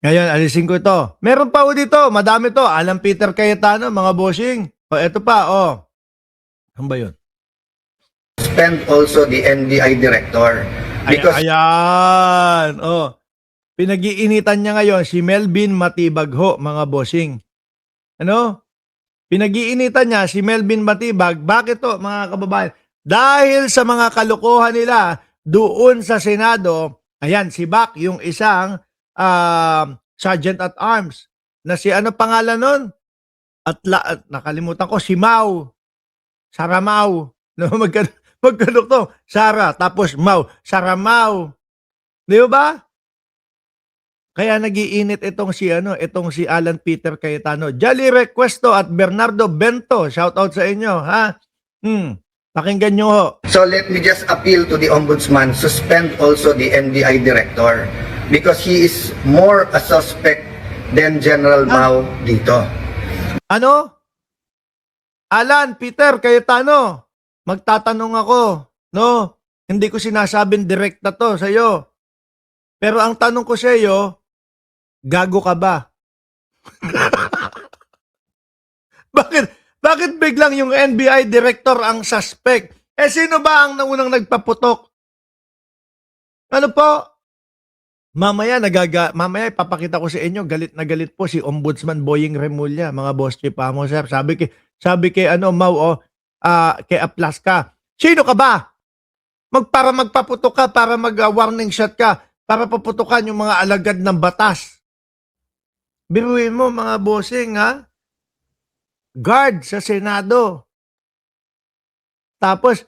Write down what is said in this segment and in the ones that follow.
Ngayon, alisin ko ito. Meron pa ho dito, madami to. Alan Peter Cayetano, mga bossing. O, eto pa, o. Ano ba yun? Suspend also the NBI director because Ayan. O, pinag-iinitan niya ngayon si Melvin Matibag ho, mga bossing. Ano? Pinag-iinitan niya si Melvin Matibag. Bakit to, mga kababayan? Dahil sa mga kalokohan nila doon sa Senado, ayan, si Bak, yung isang Sergeant at Arms, na si ano pangalan nun? At nakalimutan ko, si Mau. Sara Mau. No, magkadukto. Sara, tapos Mau. Sara Mau. Di ba? Kaya nagiinit itong si Alan Peter Cayetano. Jolly Requesto at Bernardo Bento. Shout out sa inyo, ha? Pakinggan nyo ho. so let me just appeal to the ombudsman, suspend also the NBI director because he is more a suspect than General Mao dito. Ano? Alan Peter Cayetano. Magtatanong ako, no? Hindi ko sinasabing direkta to sa iyo. Pero ang tanong ko sa iyo, gago ka ba? Bakit biglang yung NBI director ang suspect? Eh sino ba ang unang nagpaputok? Ano po? Mamaya ipapakita ko sa inyo, galit na galit po si Ombudsman Boying Remulla, mga boss chief mo, sir. Sabi kay Mau, kay Aplaska. Sino ka ba? Para magpaputok ka, para mag-warning shot ka, para paputukan yung mga alagad ng batas. Biruin mo, mga bossing, ha? Guard sa Senado. Tapos,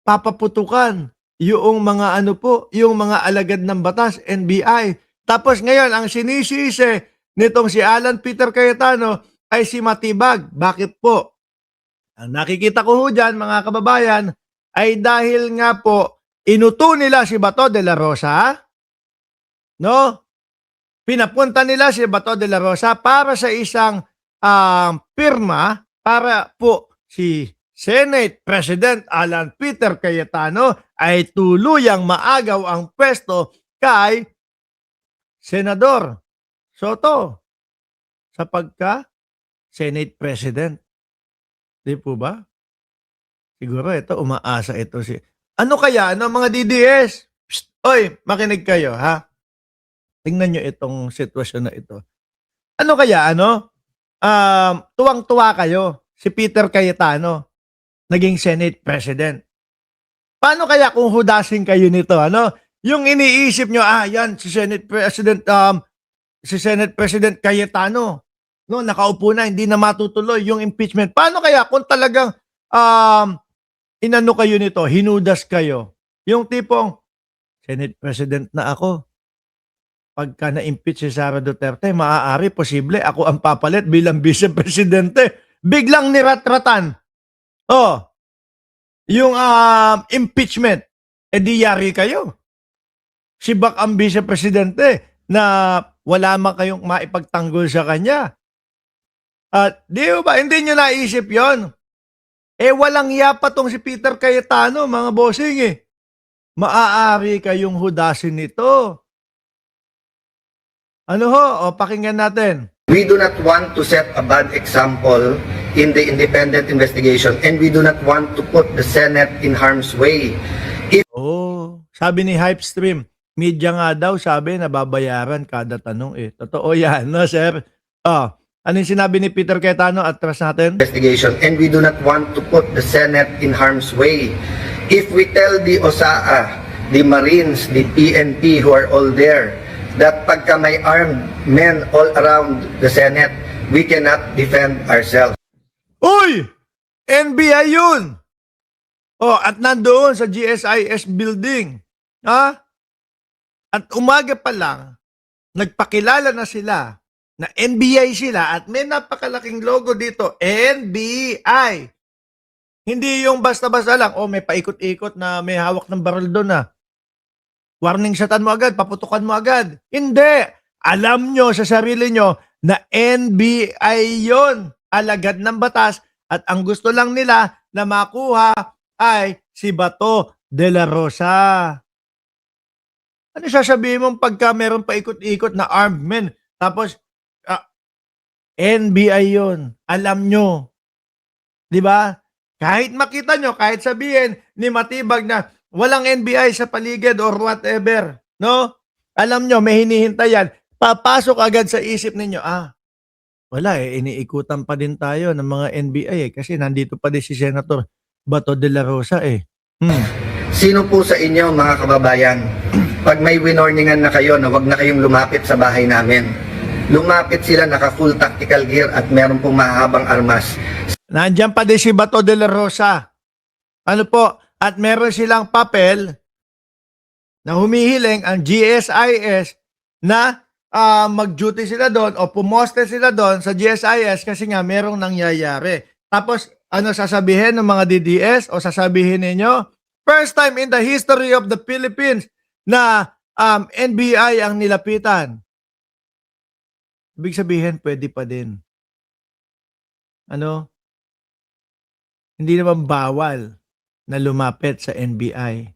papaputukan yung mga yung mga alagad ng batas, NBI. Tapos ngayon, ang sinisisi nitong si Alan Peter Cayetano ay si Matibag. Bakit po? Ang nakikita ko ho dyan, mga kababayan, ay dahil nga po, inuto nila si Bato de la Rosa, no? Pinapunta nila si Bato de la Rosa para sa isang pirma para po si Senate President Alan Peter Cayetano ay tuluyang maagaw ang pwesto kay Senador Soto sa pagka-Senate President. Di po ba? Siguro ito, umaasa ito si... Ano kaya, mga DDS? Psst, oy, makinig kayo, ha? Tingnan nyo itong sitwasyon na ito. Ano kaya, tuwang-tuwa kayo, si Peter Cayetano, naging Senate President. Paano kaya kung hudasin kayo nito, Yung iniisip nyo, yan, si Senate President Cayetano, no, nakaupo na, hindi na matutuloy yung impeachment. Paano kaya kung talagang inano kayo nito, hinudas kayo? Yung tipong, Senate President na ako. Pagka na-impeach si Sara Duterte, maaari, posible, ako ang papalit bilang Vice Presidente. Biglang niratratan. Yung impeachment, di yari kayo. Si Bak ang Vice Presidente na wala man kayong maipagtanggol sa kanya. At di ba, hindi nyo naisip yon. Walang yapa tong si Peter Cayetano, mga bossing Maaari kayong hudasin nito. Pakinggan natin. We do not want to set a bad example in the independent investigation and we do not want to put the Senate in harm's way. Sabi ni Hypestream, media nga daw sabi na babayaran kada tanong Totoo yan, no, sir? Ano yung sinabi ni Peter Cayetano? Atras natin. Investigation and we do not want to put the Senate in harm's way. If we tell the OSAA, the Marines, the PNP who are all there, that pagka may armed men all around the Senate, we cannot defend ourselves. Uy! NBI yun! At nandoon sa GSIS building. At umaga pa lang, nagpakilala na sila na NBI sila at may napakalaking logo dito, NBI. Hindi yung basta-basta lang, may paikot-ikot na may hawak ng baril doon warning shotan mo agad, paputukan mo agad. Hindi. Alam nyo sa sarili nyo na NBI yon, alagad ng batas, at ang gusto lang nila na makuha ay si Bato de la Rosa. Ano sasabihin mo pagka meron paikot-ikot na armed men? Tapos, NBI yun. Alam nyo. Di ba? Kahit makita nyo, kahit sabihin ni Matibag na walang NBI sa paligid or whatever, no? Alam nyo, may hinihintay yan. Papasok agad sa isip ninyo, wala iniikutan pa din tayo ng mga NBI kasi nandito pa din si Senator Bato de la Rosa Sino po sa inyo mga kababayan, pag may winorningan na kayo na wag na kayong lumapit sa bahay namin, lumapit sila naka full tactical gear at meron pong mahabang armas. Nandiyan pa din si Bato de la Rosa. Ano po? At meron silang papel na humihiling ang GSIS na mag-duty sila doon o pumoste sila doon sa GSIS kasi nga merong nangyayari. Tapos, ano sasabihin ng mga DDS o sasabihin ninyo? First time in the history of the Philippines na NBI ang nilapitan. Ibig sabihin, pwede pa din. Ano? Hindi naman bawal na lumapit sa NBI.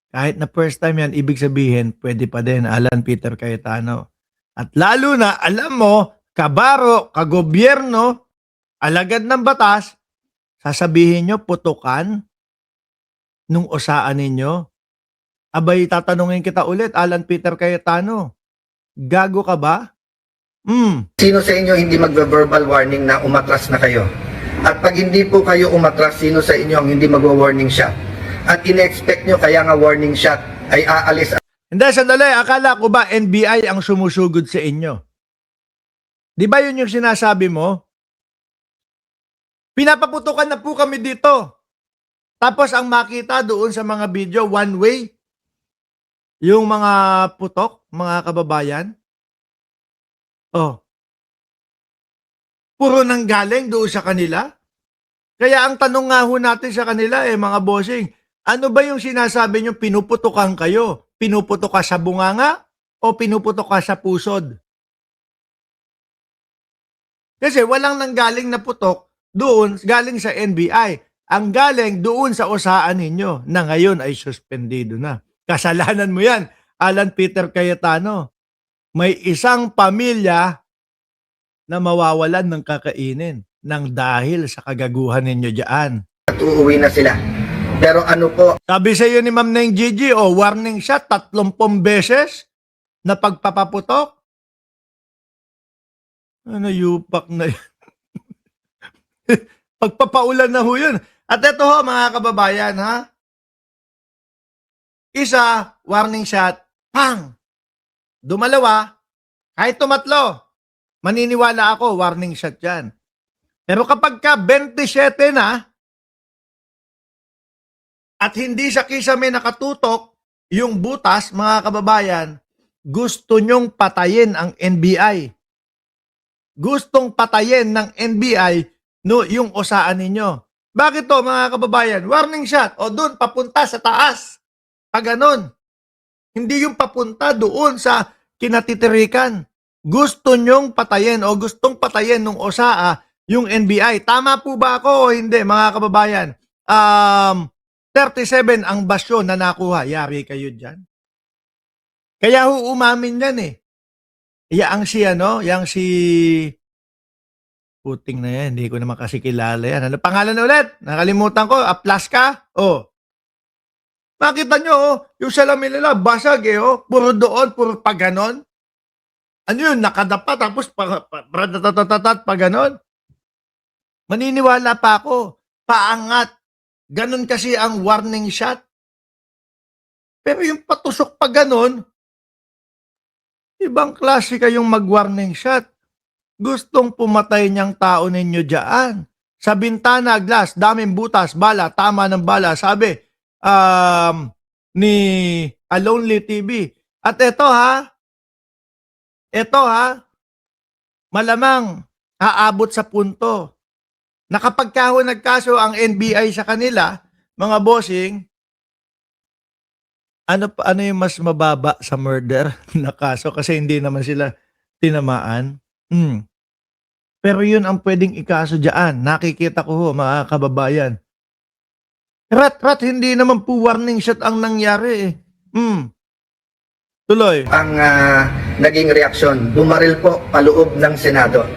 Kahit na first time yan, ibig sabihin, pwede pa din, Alan Peter Cayetano. At lalo na, alam mo, kabaro, kagobyerno, alagad ng batas, sasabihin nyo, putukan nung osaan ninyo. Abay, tatanungin kita ulit, Alan Peter Cayetano, gago ka ba? Sino sa inyo hindi magve-verbal warning na umatras na kayo? At pag hindi po kayo umatras, sino sa inyo ang hindi magwa-warning shot? At ine-expect nyo kaya nga warning shot ay aalis. Hindi, sandali. Akala ko ba NBI ang sumusugod sa inyo? Di ba yun yung sinasabi mo? Pinapaputukan na po kami dito. Tapos ang makita doon sa mga video, one way, yung mga putok, mga kababayan. Puro nang galing doon sa kanila. Kaya ang tanong nga ho natin sa kanila mga bossing, ano ba yung sinasabi nyo pinuputukan kayo? Pinuputok ka sa bunganga o pinuputok ka sa pusod? Kasi walang nanggaling na putok doon galing sa NBI. Ang galing doon sa osaan ninyo na ngayon ay suspendido na. Kasalanan mo yan, Alan Peter Cayetano. May isang pamilya na mawawalan ng kakainin ng dahil sa kagaguhan ninyo dyan. At uuwi na sila. Pero ano po, Sabi sa iyo ni Ma'am Neng Gigi, warning siya 30 beses na pagpapaputok. Ano, yupak na yun. Pagpapaulan na ho yun. At ito ho, mga kababayan, Isa, warning shot, pang! Dumalawa, kahit tumatlo, maniniwala ako, warning shot yan. Pero kapag ka 27 na, at hindi sa kisame nakatutok yung butas, mga kababayan, gusto nyong patayin ang NBI. Gustong patayin ng NBI yung osaan ninyo. Bakit to, mga kababayan? Warning shot. O doon, papunta sa taas. Pag ganun. Hindi yung papunta doon sa kinatitirikan. Gusto nyong patayin o gustong patayin ng OSAA yung NBI. Tama po ba ako o hindi, mga kababayan? 37 ang basyo na nakuha. Yari kayo dyan. Kaya umamin yan Yang si puting na yan, hindi ko naman kasi kilala yan. Ano pangalan na ulit? Nakalimutan ko, Aplaska? Makita nyo, yung salamin nila, basag puro doon, puro pag ganon. Ano yun, nakadapa, tapos pa ganon. Maniniwala pa ako, paangat. Ganon kasi ang warning shot. Pero yung patusok pa ganon, ibang klase kayong mag-warning shot. Gustong pumatay niyang tao ninyo dyan. Sa bintana, glass, daming butas, bala, tama ng bala. Sabi, ni A Lonely TV. At ito malamang aabot sa punto na kapag nagkaso ang NBI sa kanila, mga bossing, ano yung mas mababa sa murder na kaso kasi hindi naman sila tinamaan. Pero yun ang pwedeng ikaso dyan. Nakikita ko mga kababayan. Rat, hindi naman po warning shot ang nangyari Tuloy. ang naging reaksyon. Bumaril po paloob ng Senado.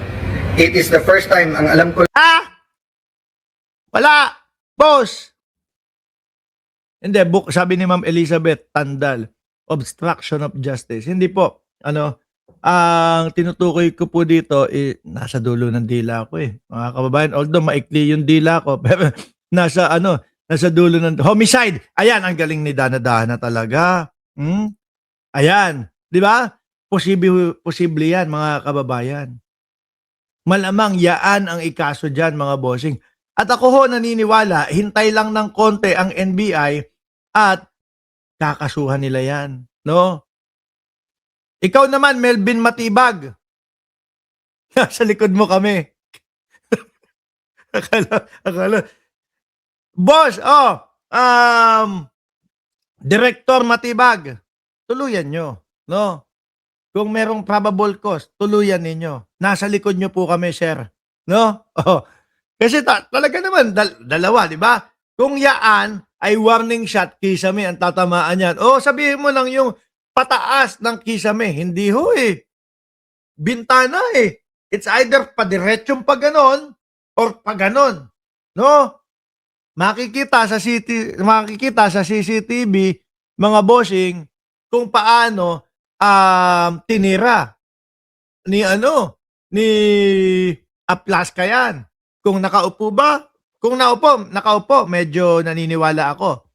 It is the first time, ang alam ko Wala! Boss! Hindi, sabi ni Ma'am Elizabeth Tandal, obstruction of justice. Hindi po. Ang tinutukoy ko po dito, nasa dulo ng dila ko mga kababayan. Although maikli yung dila ko, pero nasa dulo ng homicide. Ayan, ang galing ni Dana talaga. Ayan, di ba? Posible yan, mga kababayan. Malamang yaan ang ikaso dyan, mga bossing. At ako ho naniniwala, hintay lang ng konti ang NBI at kakasuhan nila yan. No? Ikaw naman, Melvin Matibag. Sa likod mo kami. akala. Boss, Director Matibag, tuluyan nyo. No? Kung merong probable cause, tuluyan ninyo. Nasa likod nyo po kami, sir. No? Kasi talaga naman, dalawa, di ba? Kung yaan ay warning shot, kisame ang tatamaan yan. Sabihin mo lang yung pataas ng kisame. Hindi ho bintana It's either padiretsong pa ganon or pa ganon. No? Makikita sa CCTV, mga bossing, kung paano tinira ni Aplaska yan. Kung nakaupo ba? Kung nakaupo, medyo naniniwala ako.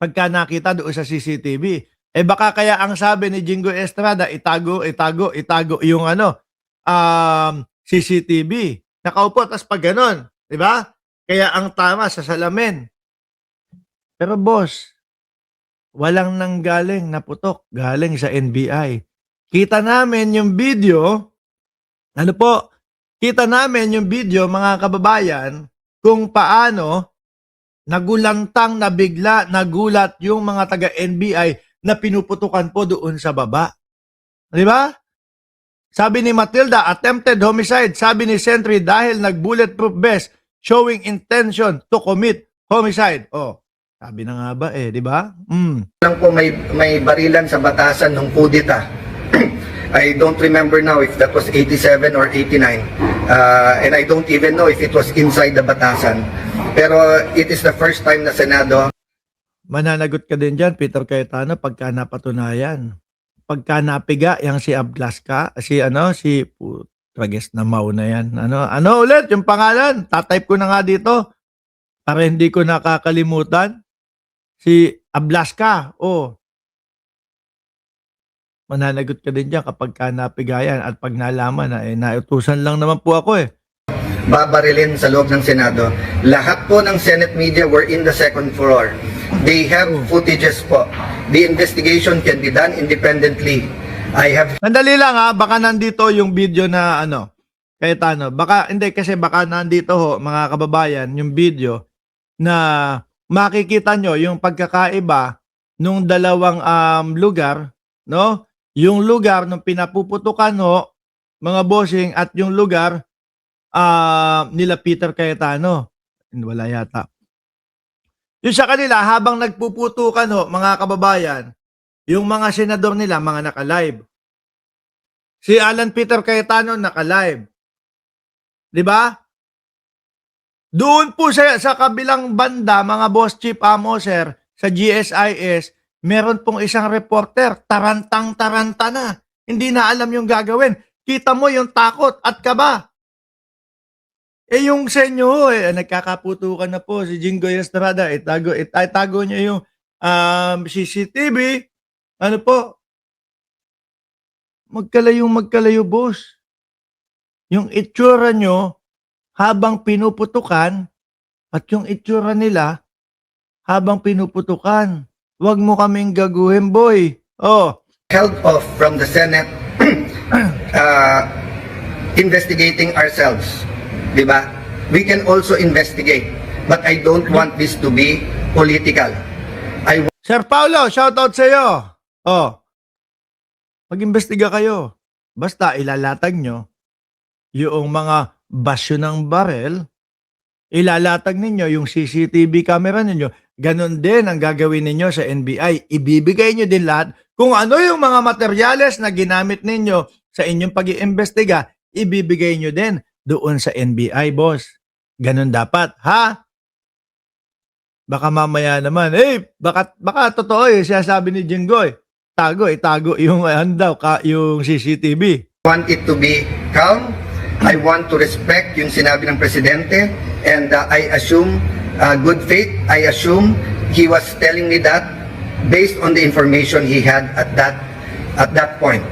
Pagka nakita doon sa CCTV. Baka kaya ang sabi ni Jingo Estrada, itago yung CCTV. Nakaupo, tas pag ganon. Diba? Kaya ang tama sa salamin. Pero boss, walang nanggaling na putok. Galing sa NBI. Kita namin yung video. Kita namin yung video, mga kababayan, kung paano nagulantang na bigla, nagulat yung mga taga-NBI na pinuputukan po doon sa baba. Di ba? Sabi ni Matilda, attempted homicide. Sabi ni Sentry, dahil nag-bulletproof vest, showing intention to commit homicide. Sabi na nga ba di ba? lang po may barilan sa batasan ng kudita. I don't remember now if that was 87 or 89. And I don't even know if it was inside the batasan. Pero it is the first time na Senado. Mananagot ka din dyan, Peter Cayetano, pagka napatunayan. Pagka napiga, yang si Ablaska, si Trages na mauna yan. Ano ulit yung pangalan? Tatype ko na nga dito para hindi ko nakakalimutan. Si Ablaska, mananagot ka din dyan kapag ka napigayan at pag nalaman na nautusan lang naman po ako Babarilin sa loob ng Senado. Lahat po ng Senate media were in the second floor. They have footages po. The investigation can be done independently. I have... Sandali lang baka nandito yung video na Cayetano. Baka, hindi kasi baka nandito mga kababayan, yung video na makikita nyo yung pagkakaiba nung dalawang lugar, no? Yung lugar nung pinapuputukan mga bossing at yung lugar nila Peter Cayetano. Wala yata. Yung sa kanila, habang nagpuputukan mga kababayan, yung mga senador nila, mga naka-live. Si Alan Peter Cayetano naka-live. Di ba? Doon po sa kabilang banda, mga boss chief sir, sa GSIS, meron pong isang reporter, tarantang-taranta na. Hindi na alam yung gagawin. Kita mo yung takot at kaba. Yung sa inyo, nagkakaputukan na po si Jingo Estrada, itago niyo yung CCTV. Ano po? Magkalayo, boss. Yung itsura nyo habang pinuputukan at yung itsura nila habang pinuputukan. Huwag mo kaming gaguhin, boy. Held off from the Senate investigating ourselves. Diba? We can also investigate. But I don't want this to be political. Sir Paulo, shoutout sa iyo. Mag-imbestiga kayo. Basta ilalatag nyo yung mga basyo ng barel ilalatag ninyo yung CCTV camera ninyo, ganun din ang gagawin ninyo sa NBI. Ibibigay nyo din lahat kung ano yung mga materyales na ginamit ninyo sa inyong pag-iimbestiga, ibibigay nyo din doon sa NBI, boss. Ganun dapat, ha? Baka mamaya naman, baka totoo sinasabi ni Jinggoy, itago yung yung CCTV. Want it to be calm. I want to respect yung sinabi ng presidente, and I assume good faith. I assume he was telling me that based on the information he had at that point.